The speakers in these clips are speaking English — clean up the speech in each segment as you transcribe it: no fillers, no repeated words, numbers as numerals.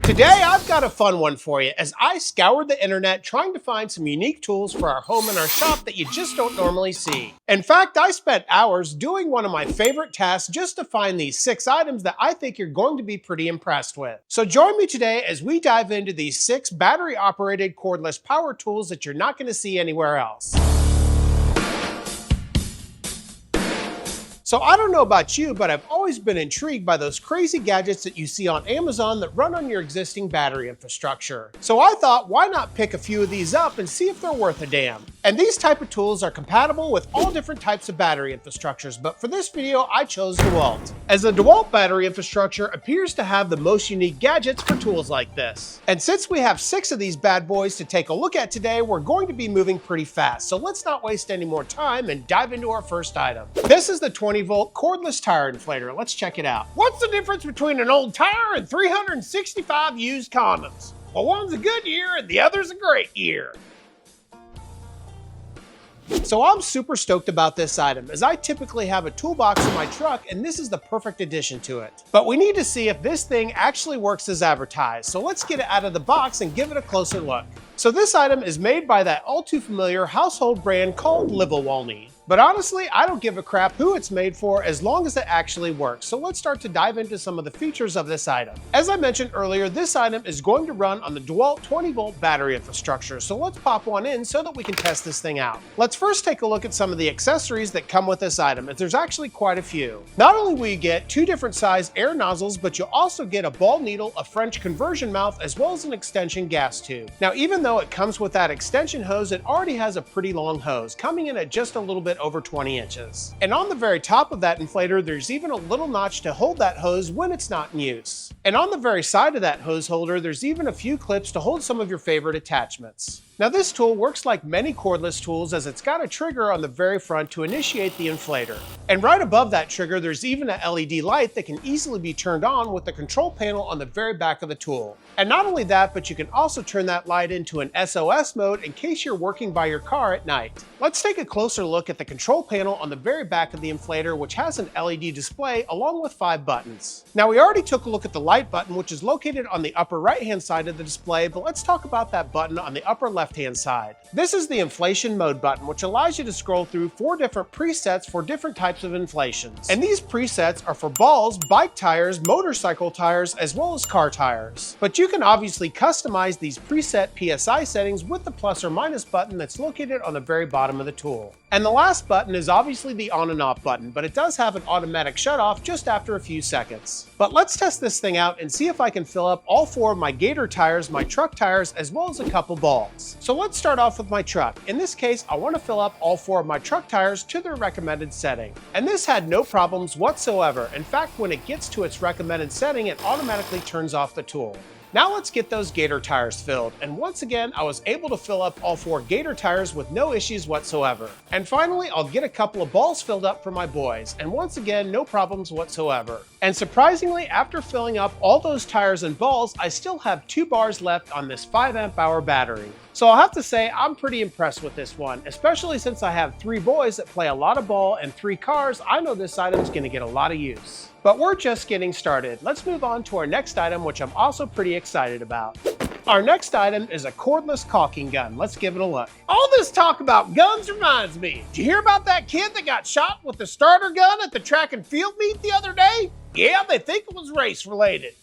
Today, I've got a fun one for you as I scoured the internet trying to find some unique tools for our home and our shop that you just don't normally see. In fact, I spent hours doing one of my favorite tasks just to find these 6 items that I think you're going to be pretty impressed with. So join me today as we dive into these 6 battery-operated cordless power tools that you're not going to see anywhere else. So I don't know about you, but I've always been intrigued by those crazy gadgets that you see on Amazon that run on your existing battery infrastructure. So I thought, why not pick a few of these up and see if they're worth a damn? And these type of tools are compatible with all different types of battery infrastructures, but for this video, I chose dewalt, as the dewalt battery infrastructure appears to have the most unique gadgets for tools like this. And since we have 6 of these bad boys to take a look at today, we're going to be moving pretty fast. So let's not waste any more time and dive into our first item. This is the 20-volt cordless tire inflator. Let's check it out. What's the difference between an old tire and 365 used condoms? Well, one's a good year and the other's a great year. So I'm super stoked about this item, as I typically have a toolbox in my truck and this is the perfect addition to it. But we need to see if this thing actually works as advertised, so let's get it out of the box and give it a closer look. So this item is made by that all too familiar household brand called Woodwork. But honestly, I don't give a crap who it's made for as long as it actually works. So let's start to dive into some of the features of this item. As I mentioned earlier, this item is going to run on the dewalt 20-volt battery infrastructure. So let's pop one in so that we can test this thing out. Let's first take a look at some of the accessories that come with this item, as there's actually quite a few. Not only will you get 2 different size air nozzles, but you'll also get a ball needle, a French conversion mouth, as well as an extension gas tube. Now, even though it comes with that extension hose, it already has a pretty long hose, coming in at just a little bit over 20 inches. And on the very top of that inflator, there's even a little notch to hold that hose when it's not in use. And on the very side of that hose holder, there's even a few clips to hold some of your favorite attachments. Now this tool works like many cordless tools, as it's got a trigger on the very front to initiate the inflator. And right above that trigger, there's even an LED light that can easily be turned on with the control panel on the very back of the tool. And not only that, but you can also turn that light into an SOS mode in case you're working by your car at night. Let's take a closer look at the control panel on the very back of the inflator, which has an LED display along with 5 buttons. Now we already took a look at the light button, which is located on the upper right hand side of the display, but let's talk about that button on the upper left hand side. This is the inflation mode button, which allows you to scroll through 4 different presets for different types of inflations. And these presets are for balls, bike tires, motorcycle tires, as well as car tires. But you can obviously customize these preset PSI settings with the plus or minus button that's located on the very bottom of the tool. And the last button is obviously the on and off button, but it does have an automatic shut off just after a few seconds. But let's test this thing out and see if I can fill up all 4 of my Gator tires, my truck tires, as well as a couple balls. So let's start off with my truck. In this case, I want to fill up all 4 of my truck tires to their recommended setting. And this had no problems whatsoever. In fact, when it gets to its recommended setting, it automatically turns off the tool. Now let's get those Gator tires filled, and once again I was able to fill up all 4 Gator tires with no issues whatsoever. And finally, I'll get a couple of balls filled up for my boys, and once again no problems whatsoever. And surprisingly, after filling up all those tires and balls, I still have 2 bars left on this 5 amp hour battery. So I'll have to say I'm pretty impressed with this one, especially since I have 3 boys that play a lot of ball and 3 cars. I know this item is going to get a lot of use. But we're just getting started. Let's move on to our next item, which I'm also pretty excited about. Our next item is a cordless caulking gun. Let's give it a look. All this talk about guns reminds me. Did you hear about that kid that got shot with the starter gun at the track and field meet the other day? Yeah, they think it was race related.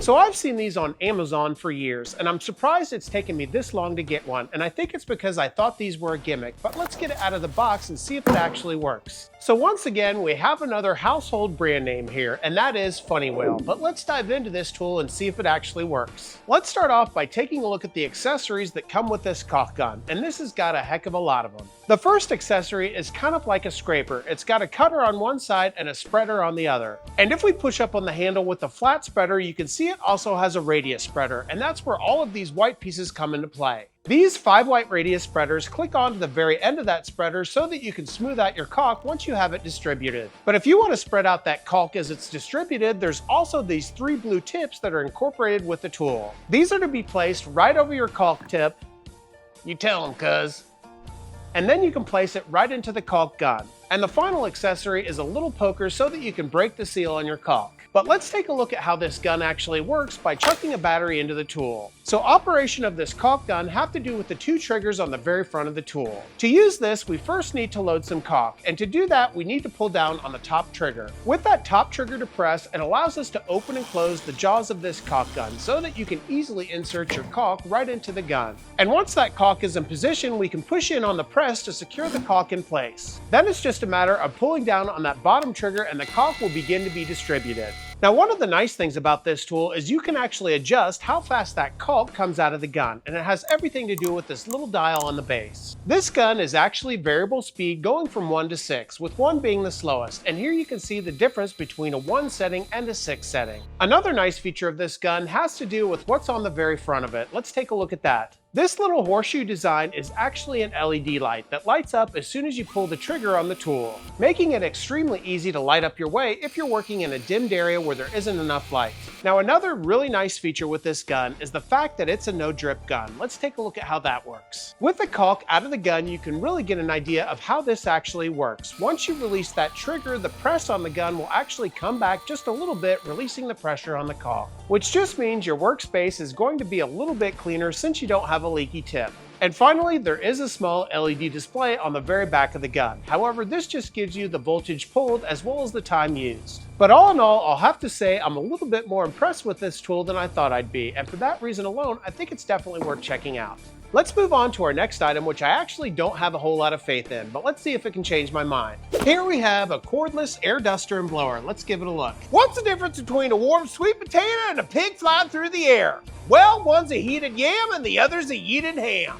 So I've seen these on Amazon for years, and I'm surprised it's taken me this long to get one, and I think it's because I thought these were a gimmick, but let's get it out of the box and see if it actually works. So once again, we have another household brand name here, and that is Honeywell, but let's dive into this tool and see if it actually works. Let's start off by taking a look at the accessories that come with this caulk gun, and this has got a heck of a lot of them. The first accessory is kind of like a scraper. It's got a cutter on one side and a spreader on the other. And if we push up on the handle with the flat spreader, you can see it also has a radius spreader, and that's where all of these white pieces come into play. These 5 white radius spreaders click onto the very end of that spreader so that you can smooth out your caulk once you have it distributed. But if you want to spread out that caulk as it's distributed, there's also these 3 blue tips that are incorporated with the tool. These are to be placed right over your caulk tip. You tell them, cuz. And then you can place it right into the caulk gun. And the final accessory is a little poker so that you can break the seal on your caulk. But let's take a look at how this gun actually works by chucking a battery into the tool. So operation of this caulk gun have to do with the two triggers on the very front of the tool. To use this, we first need to load some caulk, and to do that, we need to pull down on the top trigger. With that top trigger depressed, it allows us to open and close the jaws of this caulk gun so that you can easily insert your caulk right into the gun. And once that caulk is in position, we can push in on the press to secure the caulk in place. Then it's just a matter of pulling down on that bottom trigger and the caulk will begin to be distributed. Now, one of the nice things about this tool is you can actually adjust how fast that caulk comes out of the gun, and it has everything to do with this little dial on the base. This gun is actually variable speed going from 1 to 6, with 1 being the slowest, and here you can see the difference between a 1 setting and a 6 setting. Another nice feature of this gun has to do with what's on the very front of it. Let's take a look at that. This little horseshoe design is actually an LED light that lights up as soon as you pull the trigger on the tool, making it extremely easy to light up your way if you're working in a dimmed area where there isn't enough light. Now, another really nice feature with this gun is the fact that it's a no drip gun. Let's take a look at how that works. With the caulk out of the gun, you can really get an idea of how this actually works. Once you release that trigger, the press on the gun will actually come back just a little bit, releasing the pressure on the caulk, which just means your workspace is going to be a little bit cleaner since you don't have a leaky tip. And finally, there is a small LED display on the very back of the gun. However, this just gives you the voltage pulled as well as the time used. But all in all, I'll have to say I'm a little bit more impressed with this tool than I thought I'd be, and for that reason alone, I think it's definitely worth checking out. Let's move on to our next item, which I actually don't have a whole lot of faith in, but let's see if it can change my mind. Here we have a cordless air duster and blower. Let's give it a look. What's the difference between a warm sweet potato and a pig flying through the air? Well, one's a heated yam and the other's a yeeted ham.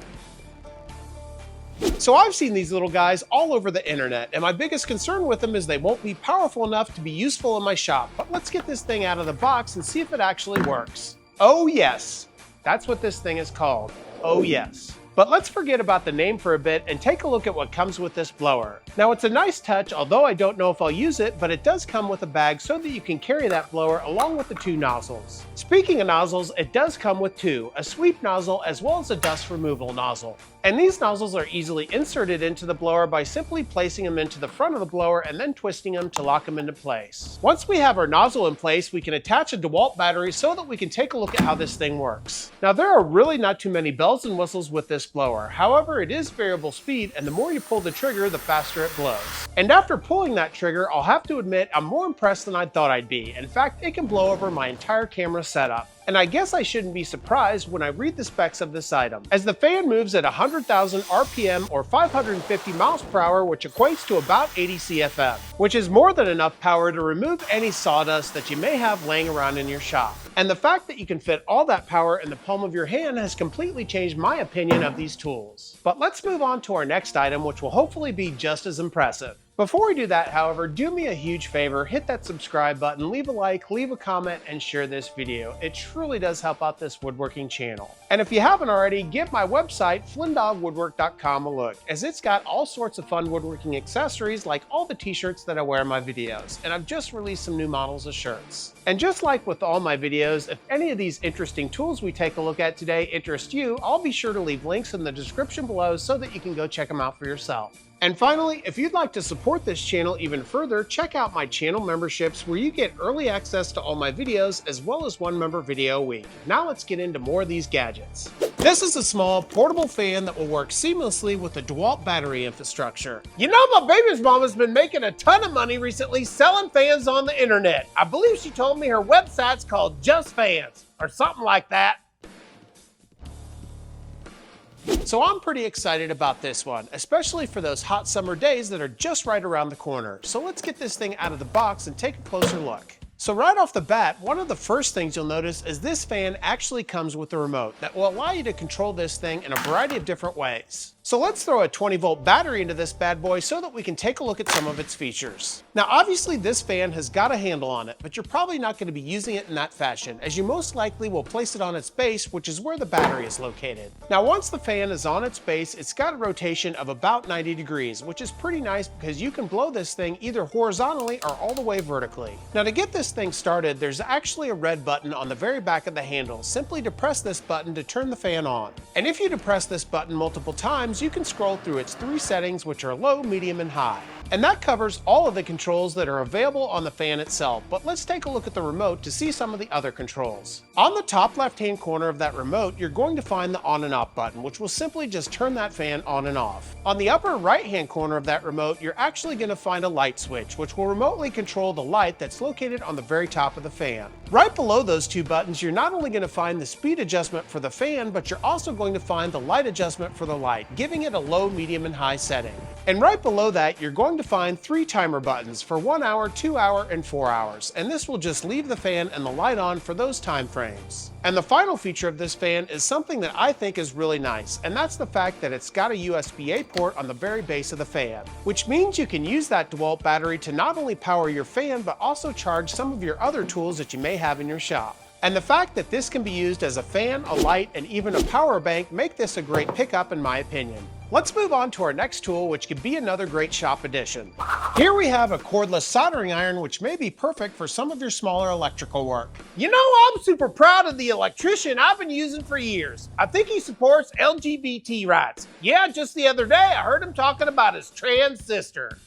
So I've seen these little guys all over the internet, and my biggest concern with them is they won't be powerful enough to be useful in my shop. But let's get this thing out of the box and see if it actually works. Oh yes, that's what this thing is called. Oh yes. But let's forget about the name for a bit and take a look at what comes with this blower. Now, it's a nice touch, although I don't know if I'll use it, but it does come with a bag so that you can carry that blower along with the 2 nozzles. Speaking of nozzles, it does come with 2, a sweep nozzle as well as a dust removal nozzle. And these nozzles are easily inserted into the blower by simply placing them into the front of the blower and then twisting them to lock them into place. Once we have our nozzle in place, we can attach a DeWalt battery so that we can take a look at how this thing works. Now, there are really not too many bells and whistles with this blower. However, it is variable speed, and the more you pull the trigger, the faster it blows. And after pulling that trigger, I'll have to admit I'm more impressed than I thought I'd be. In fact, it can blow over my entire camera setup. And I guess I shouldn't be surprised when I read the specs of this item, as the fan moves at 100,000 RPM or 550 miles per hour, which equates to about 80 CFM, which is more than enough power to remove any sawdust that you may have laying around in your shop. And the fact that you can fit all that power in the palm of your hand has completely changed my opinion of these tools. But let's move on to our next item, which will hopefully be just as impressive. Before we do that, however, do me a huge favor, hit that subscribe button, leave a like, leave a comment, and share this video. It truly does help out this woodworking channel. And if you haven't already, give my website, FlynnDoggWoodwork.com, a look, as it's got all sorts of fun woodworking accessories like all the t-shirts that I wear in my videos, and I've just released some new models of shirts. And just like with all my videos, if any of these interesting tools we take a look at today interest you, I'll be sure to leave links in the description below so that you can go check them out for yourself. And finally, if you'd like to support this channel even further, check out my channel memberships where you get early access to all my videos as well as 1 member video a week. Now let's get into more of these gadgets. This is a small portable fan that will work seamlessly with the DeWalt battery infrastructure. You know, my baby's mom has been making a ton of money recently selling fans on the internet. I believe she told me her website's called Just Fans or something like that. So I'm pretty excited about this one, especially for those hot summer days that are just right around the corner. So let's get this thing out of the box and take a closer look. So right off the bat, one of the first things you'll notice is this fan actually comes with a remote that will allow you to control this thing in a variety of different ways. So let's throw a 20-volt battery into this bad boy so that we can take a look at some of its features. Now obviously this fan has got a handle on it, but you're probably not going to be using it in that fashion, as you most likely will place it on its base, which is where the battery is located. Now once the fan is on its base, it's got a rotation of about 90 degrees, which is pretty nice because you can blow this thing either horizontally or all the way vertically. Now to get this thing started, there's actually a red button on the very back of the handle. Simply depress this button to turn the fan on. And if you depress this button multiple times, items, you can scroll through its 3 settings, which are low, medium, and high. And that covers all of the controls that are available on the fan itself, but let's take a look at the remote to see some of the other controls. On the top left-hand corner of that remote, you're going to find the on and off button, which will simply just turn that fan on and off. On the upper right-hand corner of that remote, you're actually going to find a light switch, which will remotely control the light that's located on the very top of the fan. Right below those 2 buttons, you're not only going to find the speed adjustment for the fan, but you're also going to find the light adjustment for the light, giving it a low, medium, and high setting. And right below that, you're going to find 3 timer buttons for 1 hour, 2 hour, and 4 hours. And this will just leave the fan and the light on for those time frames. And the final feature of this fan is something that I think is really nice, and that's the fact that it's got a USB-A port on the very base of the fan, which means you can use that dewalt battery to not only power your fan, but also charge some of your other tools that you may have in your shop. And the fact that this can be used as a fan, a light, and even a power bank make this a great pickup in my opinion. Let's move on to our next tool, which could be another great shop addition. Here we have a cordless soldering iron, which may be perfect for some of your smaller electrical work. You know, I'm super proud of the electrician I've been using for years. I think he supports LGBT rights. Yeah, just the other day, I heard him talking about his trans sister.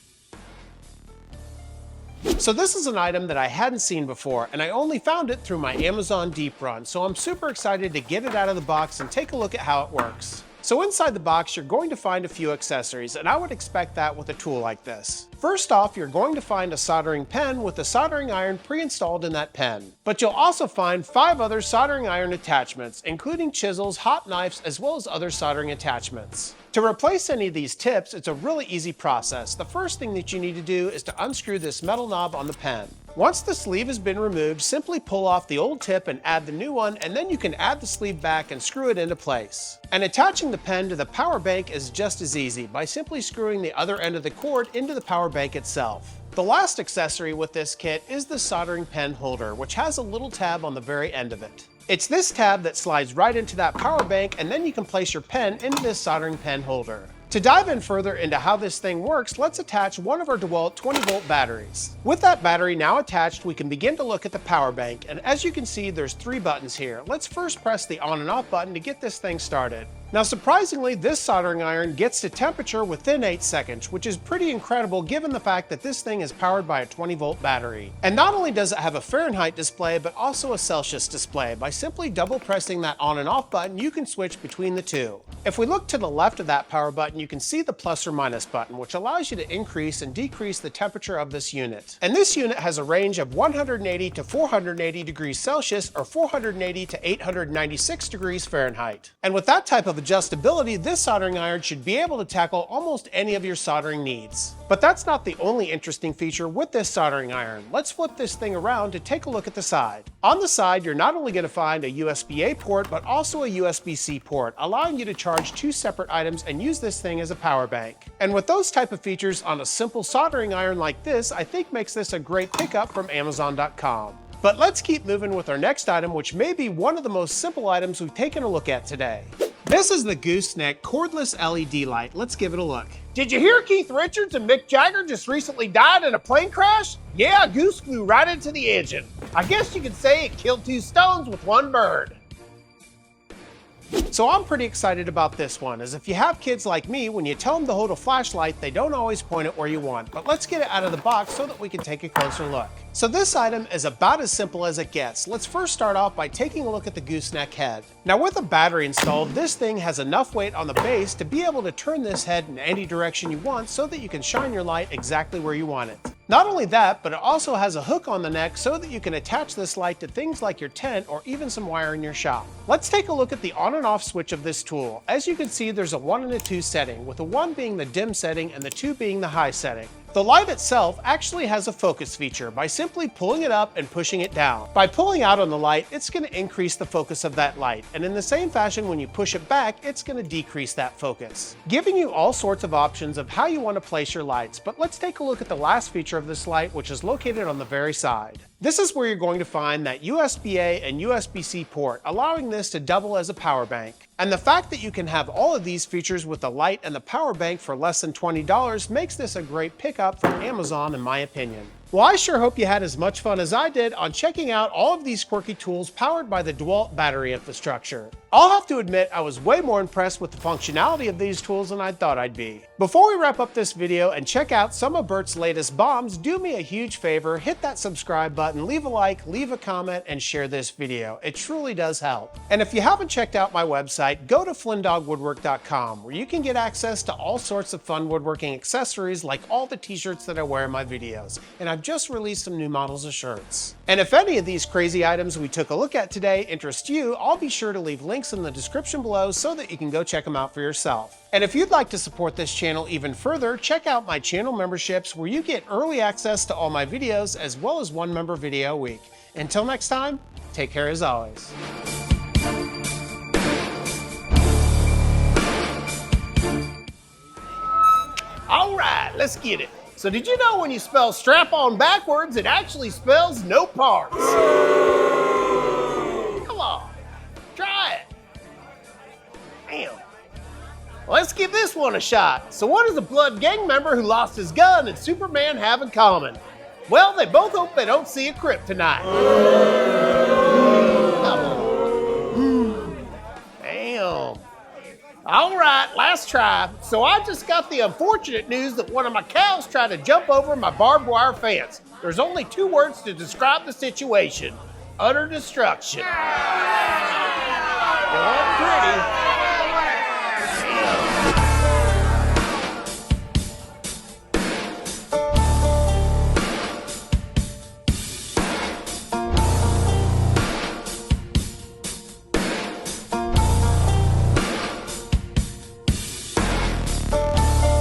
So this is an item that I hadn't seen before, and I only found it through my Amazon Deep Run, so I'm super excited to get it out of the box and take a look at how it works. So inside the box, you're going to find a few accessories, and I would expect that with a tool like this. First off, you're going to find a soldering pen with a soldering iron pre-installed in that pen. But you'll also find 5 other soldering iron attachments, including chisels, hot knives, as well as other soldering attachments. To replace any of these tips, it's a really easy process. The first thing that you need to do is to unscrew this metal knob on the pen. Once the sleeve has been removed, simply pull off the old tip and add the new one, and then you can add the sleeve back and screw it into place. And attaching the pen to the power bank is just as easy by simply screwing the other end of the cord into the power bank itself. The last accessory with this kit is the soldering pen holder, which has a little tab on the very end of it. It's this tab that slides right into that power bank, and then you can place your pen into this soldering pen holder. To dive in further into how this thing works, let's attach one of our dewalt 20-volt batteries. With that battery now attached, we can begin to look at the power bank, and as you can see, there's 3 buttons here. Let's first press the on and off button to get this thing started. Now surprisingly, this soldering iron gets to temperature within 8 seconds, which is pretty incredible given the fact that this thing is powered by a 20-volt battery. And not only does it have a Fahrenheit display, but also a Celsius display. By simply double pressing that on and off button, you can switch between the 2. If we look to the left of that power button, you can see the plus or minus button, which allows you to increase and decrease the temperature of this unit. And this unit has a range of 180 to 480 degrees Celsius or 480 to 896 degrees Fahrenheit. And with that type of adjustability, this soldering iron should be able to tackle almost any of your soldering needs. But that's not the only interesting feature with this soldering iron. Let's flip this thing around to take a look at the side. On the side, you're not only going to find a USB-A port, but also a USB-C port, allowing you to charge 2 separate items and use this thing as a power bank. And with those type of features on a simple soldering iron like this, I think makes this a great pickup from Amazon.com. But let's keep moving with our next item, which may be one of the most simple items we've taken a look at today. This is the Gooseneck Cordless LED light. Let's give it a look. Did you hear Keith Richards and Mick Jagger just recently died in a plane crash? Yeah, a goose flew right into the engine. I guess you could say it killed 2 stones with 1 bird. So I'm pretty excited about this one, as if you have kids like me, when you tell them to hold a flashlight, they don't always point it where you want. But let's get it out of the box so that we can take a closer look. So this item is about as simple as it gets. Let's first start off by taking a look at the gooseneck head. Now with a battery installed, this thing has enough weight on the base to be able to turn this head in any direction you want so that you can shine your light exactly where you want it. Not only that, but it also has a hook on the neck so that you can attach this light to things like your tent or even some wire in your shop. Let's take a look at the on and off switch of this tool. As you can see, there's a 1 and a 2 setting, with the 1 being the dim setting and the 2 being the high setting. The light itself actually has a focus feature by simply pulling it up and pushing it down. By pulling out on the light, it's going to increase the focus of that light, and in the same fashion, when you push it back, it's going to decrease that focus, giving you all sorts of options of how you want to place your lights. But let's take a look at the last feature of this light, which is located on the very side. This is where you're going to find that USB-A and USB-C port, allowing this to double as a power bank. And the fact that you can have all of these features with the light and the power bank for less than $20 makes this a great pickup from Amazon in my opinion. Well, I sure hope you had as much fun as I did on checking out all of these quirky tools powered by the dewalt battery infrastructure. I'll have to admit I was way more impressed with the functionality of these tools than I thought I'd be. Before we wrap up this video and check out some of Bert's latest bombs, do me a huge favor, hit that subscribe button, leave a like, leave a comment, and share this video. It truly does help. And if you haven't checked out my website, go to flynndoggwoodwork.com, where you can get access to all sorts of fun woodworking accessories like all the t-shirts that I wear in my videos. And I've just released some new models of shirts. And if any of these crazy items we took a look at today interest you, I'll be sure to leave links in the description below so that you can go check them out for yourself. And if you'd like to support this channel even further, check out my channel memberships where you get early access to all my videos as well as one member video a week. Until next time, take care as always. All right, let's get it. So did you know when you spell strap-on backwards, it actually spells no parts? Come on, try it. Damn. Well, let's give this one a shot. So what does a blood gang member who lost his gun and Superman have in common? Well, they both hope they don't see a Crip tonight. Come on. Damn. All right, last try. So I just got the unfortunate news that one of my cows tried to jump over my barbed wire fence. There's only 2 words to describe the situation: utter destruction. It wasn't pretty.